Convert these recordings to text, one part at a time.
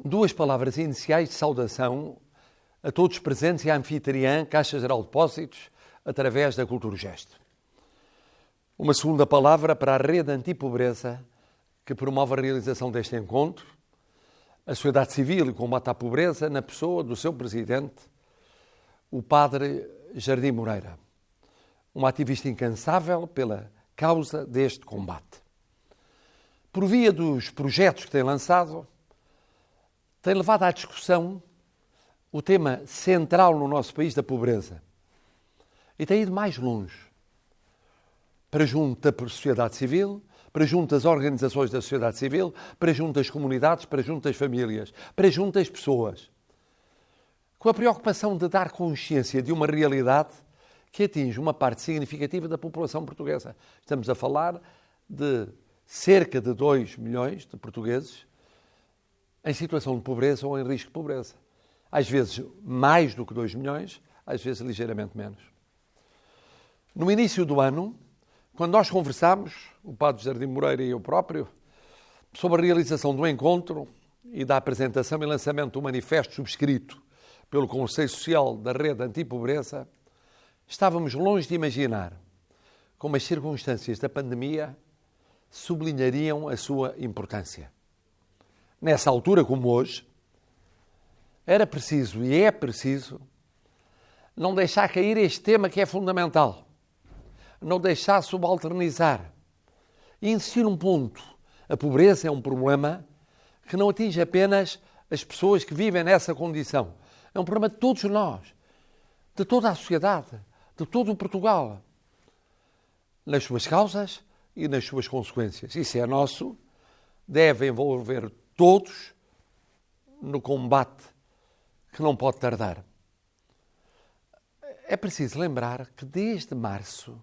Duas palavras iniciais de saudação a todos os presentes e à anfitriã Caixa Geral de Depósitos, através da Cultura Gesto. Uma segunda palavra para a rede antipobreza que promove a realização deste encontro, a sociedade civil e combate à pobreza na pessoa do seu presidente, o padre Jardim Moreira, um ativista incansável pela causa deste combate. Por via dos projetos que tem lançado, tem levado à discussão o tema central no nosso país da pobreza e tem ido mais longe, para junto da sociedade civil, para junto das organizações da sociedade civil, para junto das comunidades, para junto das famílias, para junto das pessoas, com a preocupação de dar consciência de uma realidade que atinge uma parte significativa da população portuguesa. Estamos a falar de cerca de 2 milhões de portugueses em situação de pobreza ou em risco de pobreza. Às vezes mais do que 2 milhões, às vezes ligeiramente menos. No início do ano, quando nós conversámos, o padre Jardim Moreira e eu próprio, sobre a realização do encontro e da apresentação e lançamento do manifesto subscrito pelo Conselho Social da Rede Antipobreza, estávamos longe de imaginar como as circunstâncias da pandemia sublinhariam a sua importância. Nessa altura, como hoje, era preciso e é preciso não deixar cair este tema que é fundamental, não deixar subalternizar e insistir um ponto. A pobreza é um problema que não atinge apenas as pessoas que vivem nessa condição. É um problema de todos nós, de toda a sociedade, de todo o Portugal, nas suas causas e nas suas consequências. Isso é nosso, deve envolver todos no combate que não pode tardar. É preciso lembrar que desde março,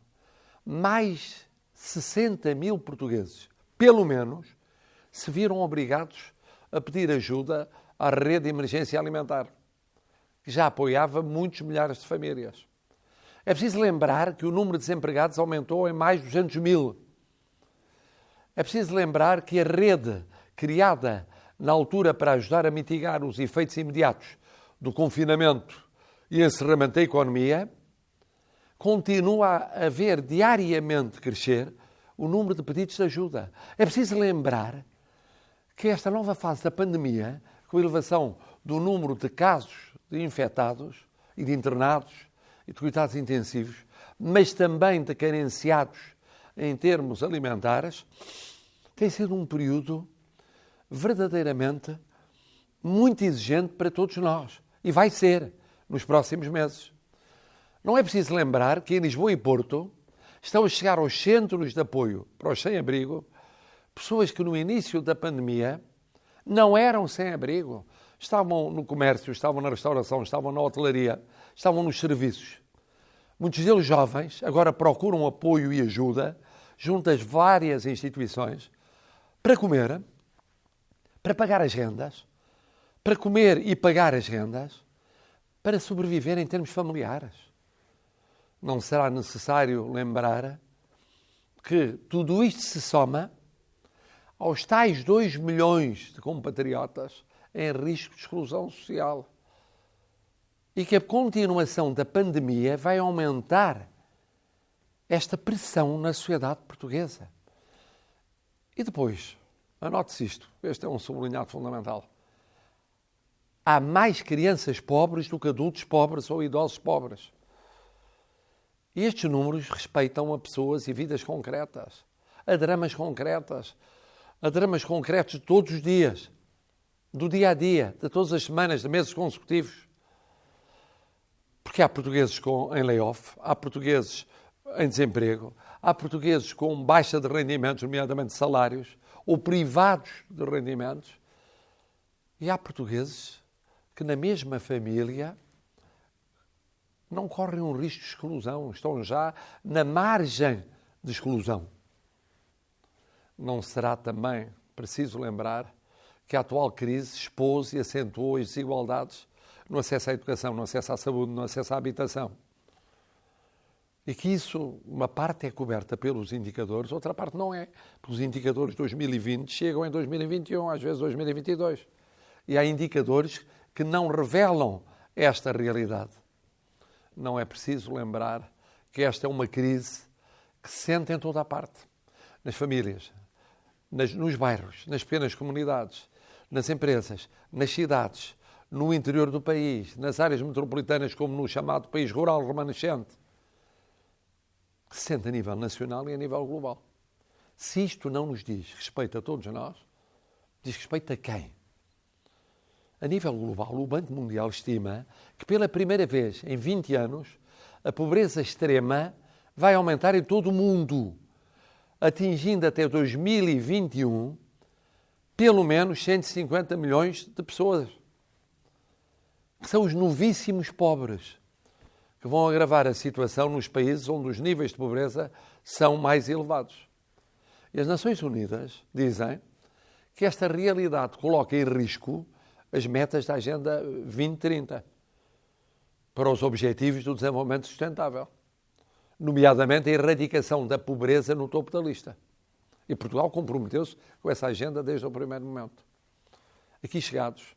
mais 60 mil portugueses, pelo menos, se viram obrigados a pedir ajuda à rede de emergência alimentar, que já apoiava muitos milhares de famílias. É preciso lembrar que o número de desempregados aumentou em mais de 200 mil. É preciso lembrar que a rede criada na altura para ajudar a mitigar os efeitos imediatos do confinamento e encerramento da economia, continua a ver diariamente crescer o número de pedidos de ajuda. É preciso lembrar que esta nova fase da pandemia, com a elevação do número de casos de infectados e de internados e de cuidados intensivos, mas também de carenciados em termos alimentares, tem sido um período verdadeiramente muito exigente para todos nós. E vai ser nos próximos meses. Não é preciso lembrar que em Lisboa e Porto estão a chegar aos centros de apoio para os sem-abrigo pessoas que no início da pandemia não eram sem-abrigo. Estavam no comércio, estavam na restauração, estavam na hotelaria, estavam nos serviços. Muitos deles jovens agora procuram apoio e ajuda junto às várias instituições para comer, para pagar as rendas, para comer e pagar as rendas, para sobreviver em termos familiares. Não será necessário lembrar que tudo isto se soma aos tais 2 milhões de compatriotas em risco de exclusão social e que a continuação da pandemia vai aumentar esta pressão na sociedade portuguesa. E depois, anote-se isto, este é um sublinhado fundamental. Há mais crianças pobres do que adultos pobres ou idosos pobres. E estes números respeitam a pessoas e vidas concretas, a dramas concretas, a dramas concretos de todos os dias, do dia a dia, de todas as semanas, de meses consecutivos. Porque há portugueses em layoff, há portugueses em desemprego, há portugueses com baixa de rendimentos, nomeadamente salários, ou privados de rendimentos, e há portugueses que na mesma família não correm um risco de exclusão, estão já na margem de exclusão. Não será também preciso lembrar que a atual crise expôs e acentuou as desigualdades no acesso à educação, no acesso à saúde, no acesso à habitação. E que isso, uma parte é coberta pelos indicadores, outra parte não é. Porque os indicadores de 2020 chegam em 2021, às vezes 2022. e há indicadores que não revelam esta realidade. Não é preciso lembrar que esta é uma crise que se sente em toda a parte. Nas famílias, nos bairros, nas pequenas comunidades, nas empresas, nas cidades, no interior do país, nas áreas metropolitanas, como no chamado país rural remanescente, que se sente a nível nacional e a nível global. Se isto não nos diz respeito a todos nós, diz respeito a quem? A nível global, o Banco Mundial estima que pela primeira vez em 20 anos a pobreza extrema vai aumentar em todo o mundo, atingindo até 2021 pelo menos 150 milhões de pessoas, que são os novíssimos pobres, que vão agravar a situação nos países onde os níveis de pobreza são mais elevados. E as Nações Unidas dizem que esta realidade coloca em risco as metas da Agenda 2030 para os Objetivos do Desenvolvimento Sustentável, nomeadamente a erradicação da pobreza no topo da lista. E Portugal comprometeu-se com essa agenda desde o primeiro momento. Aqui chegados,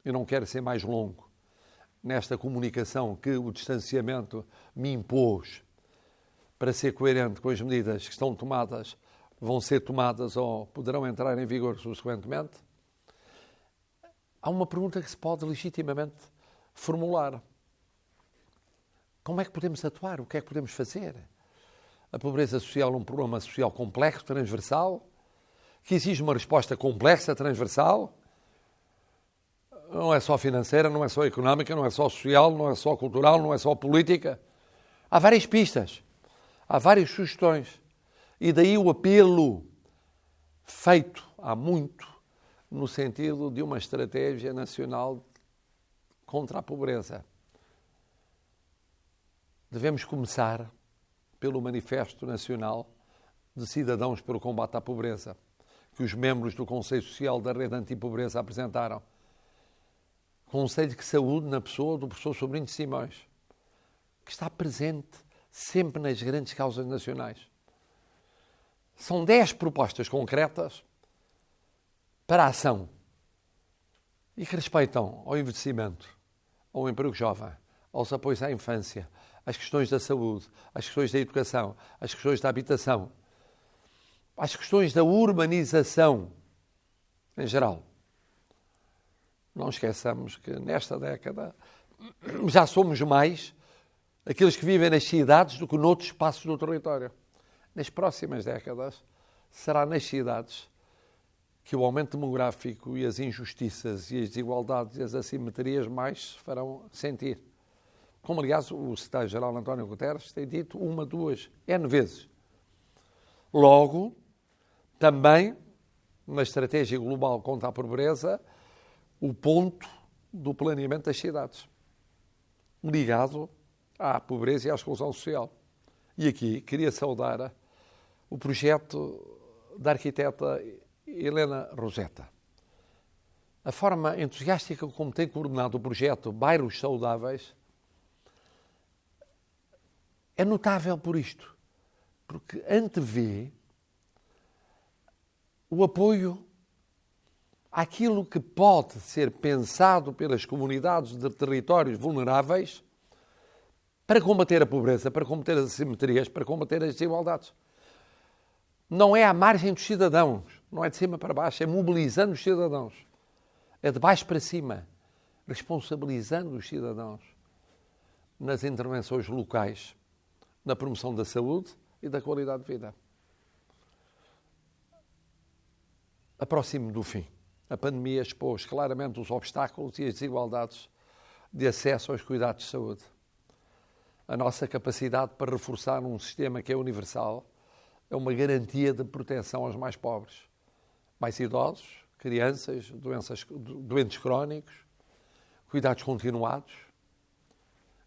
eu não quero ser mais longo nesta comunicação que o distanciamento me impôs para ser coerente com as medidas que estão tomadas, vão ser tomadas ou poderão entrar em vigor subsequentemente. Há uma pergunta que se pode legitimamente formular. Como é que podemos atuar? O que é que podemos fazer? A pobreza social é um problema social complexo, transversal, que exige uma resposta complexa, transversal. Não é só financeira, não é só económica, não é só social, não é só cultural, não é só política. Há várias pistas, há várias sugestões. E daí o apelo feito há muito no sentido de uma estratégia nacional contra a pobreza. Devemos começar pelo Manifesto Nacional de Cidadãos pelo Combate à Pobreza, que os membros do Conselho Social da Rede Antipobreza apresentaram. Conselho que saúde na pessoa do professor Sobrinho de Simões, que está presente sempre nas grandes causas nacionais. São 10 propostas concretas para a ação e que respeitam ao envelhecimento, ao emprego jovem, aos apoios à infância, às questões da saúde, às questões da educação, às questões da habitação, às questões da urbanização em geral. Não esqueçamos que nesta década já somos mais aqueles que vivem nas cidades do que noutros espaços do território. Nas próximas décadas será nas cidades que o aumento demográfico e as injustiças e as desigualdades e as assimetrias mais se farão sentir. Como, aliás, o secretário-geral António Guterres tem dito 1, 2, N vezes. Logo, também, na estratégia global contra a pobreza, o ponto do planeamento das cidades, ligado à pobreza e à exclusão social. E aqui queria saudar o projeto da arquiteta Helena Rosetta. A forma entusiástica como tem coordenado o projeto Bairros Saudáveis é notável por isto, porque antevê o apoio àquilo que pode ser pensado pelas comunidades de territórios vulneráveis para combater a pobreza, para combater as assimetrias, para combater as desigualdades. Não é à margem dos cidadãos, não é de cima para baixo, é mobilizando os cidadãos. É de baixo para cima, responsabilizando os cidadãos nas intervenções locais, na promoção da saúde e da qualidade de vida. Aproximo do fim. A pandemia expôs claramente os obstáculos e as desigualdades de acesso aos cuidados de saúde. A nossa capacidade para reforçar um sistema que é universal é uma garantia de proteção aos mais pobres, mais idosos, crianças, doentes crónicos, cuidados continuados.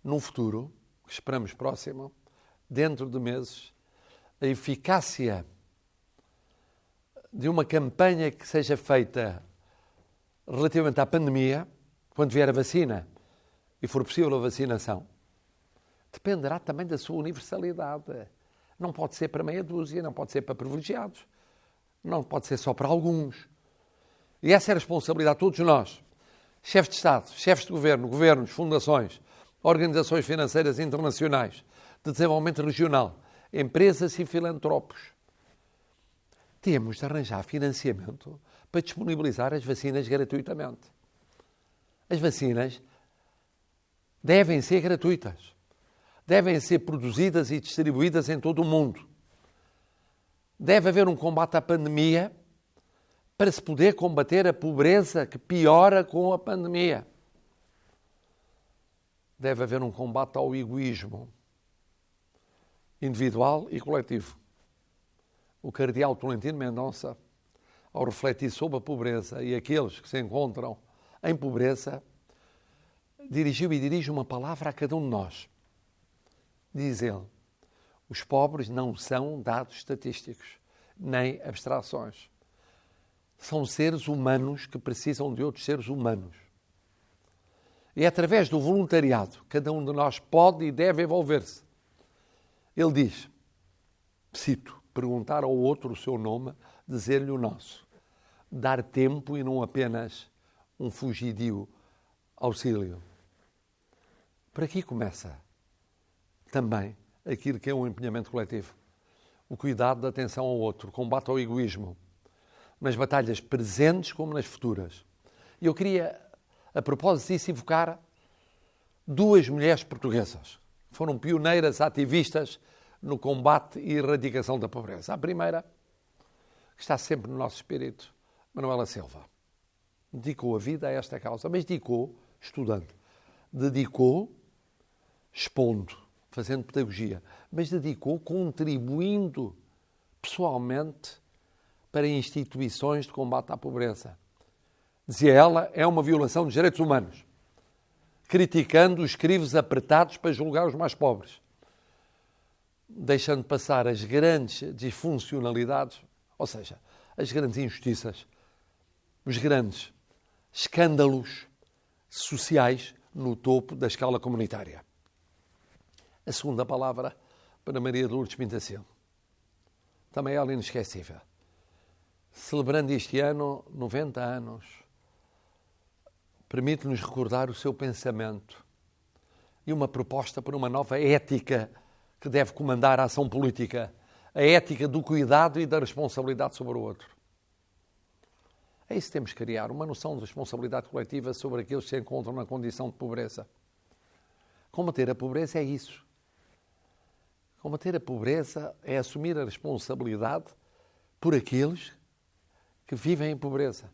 Num futuro, que esperamos próximo, dentro de meses, a eficácia de uma campanha que seja feita relativamente à pandemia, quando vier a vacina e for possível a vacinação, dependerá também da sua universalidade. Não pode ser para meia dúzia, não pode ser para privilegiados, não pode ser só para alguns. E essa é a responsabilidade de todos nós, chefes de Estado, chefes de governo, governos, fundações, organizações financeiras internacionais, de desenvolvimento regional, empresas e filantropos. Temos de arranjar financiamento para disponibilizar as vacinas gratuitamente. As vacinas devem ser gratuitas. Devem ser produzidas e distribuídas em todo o mundo. Deve haver um combate à pandemia para se poder combater a pobreza que piora com a pandemia. Deve haver um combate ao egoísmo individual e coletivo. O cardeal Tolentino Mendonça, ao refletir sobre a pobreza e aqueles que se encontram em pobreza, dirigiu e dirige uma palavra a cada um de nós. Diz ele: os pobres não são dados estatísticos, nem abstrações. São seres humanos que precisam de outros seres humanos. E é através do voluntariado, cada um de nós pode e deve envolver-se. Ele diz, cito, perguntar ao outro o seu nome, dizer-lhe o nosso. Dar tempo e não apenas um fugidio auxílio. Por aqui começa também aquilo que é um empenhamento coletivo. O cuidado da atenção ao outro, o combate ao egoísmo, nas batalhas presentes como nas futuras. E eu queria, a propósito disso, evocar duas mulheres portuguesas. Foram pioneiras ativistas no combate e erradicação da pobreza. A primeira, que está sempre no nosso espírito, Manuela Silva. Dedicou a vida a esta causa, mas dedicou estudando. Dedicou expondo, fazendo pedagogia, mas dedicou contribuindo pessoalmente para instituições de combate à pobreza. Dizia ela, é uma violação dos direitos humanos, criticando os crivos apertados para julgar os mais pobres, deixando passar as grandes disfuncionalidades, ou seja, as grandes injustiças, os grandes escândalos sociais no topo da escala comunitária. A segunda palavra para Maria de Lourdes Pintacil. Também ela inesquecível. Celebrando este ano 90 anos, permite-nos recordar o seu pensamento e uma proposta para uma nova ética que deve comandar a ação política, a ética do cuidado e da responsabilidade sobre o outro. É isso que temos que criar, uma noção de responsabilidade coletiva sobre aqueles que se encontram na condição de pobreza. Combater a pobreza é isso. Combater a pobreza é assumir a responsabilidade por aqueles que vivem em pobreza.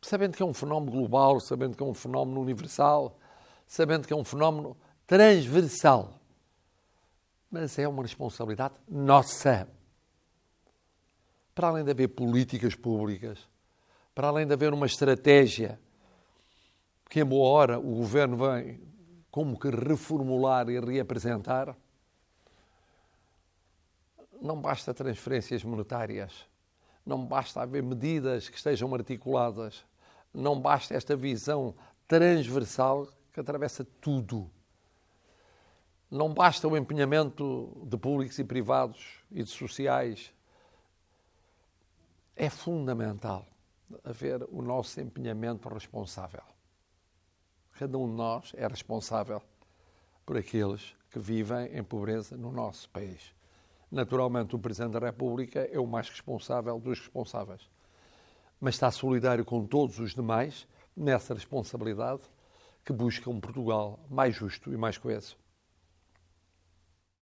Sabendo que é um fenómeno global, sabendo que é um fenómeno universal, sabendo que é um fenómeno transversal. Mas é uma responsabilidade nossa. Para além de haver políticas públicas, para além de haver uma estratégia que, em boa hora, o Governo vem como que reformular e reapresentar, não basta transferências monetárias, não basta haver medidas que estejam articuladas, não basta esta visão transversal que atravessa tudo. Não basta o empenhamento de públicos e privados e de sociais. É fundamental haver o nosso empenhamento responsável. Cada um de nós é responsável por aqueles que vivem em pobreza no nosso país. Naturalmente, o Presidente da República é o mais responsável dos responsáveis. Mas está solidário com todos os demais nessa responsabilidade que busca um Portugal mais justo e mais coeso.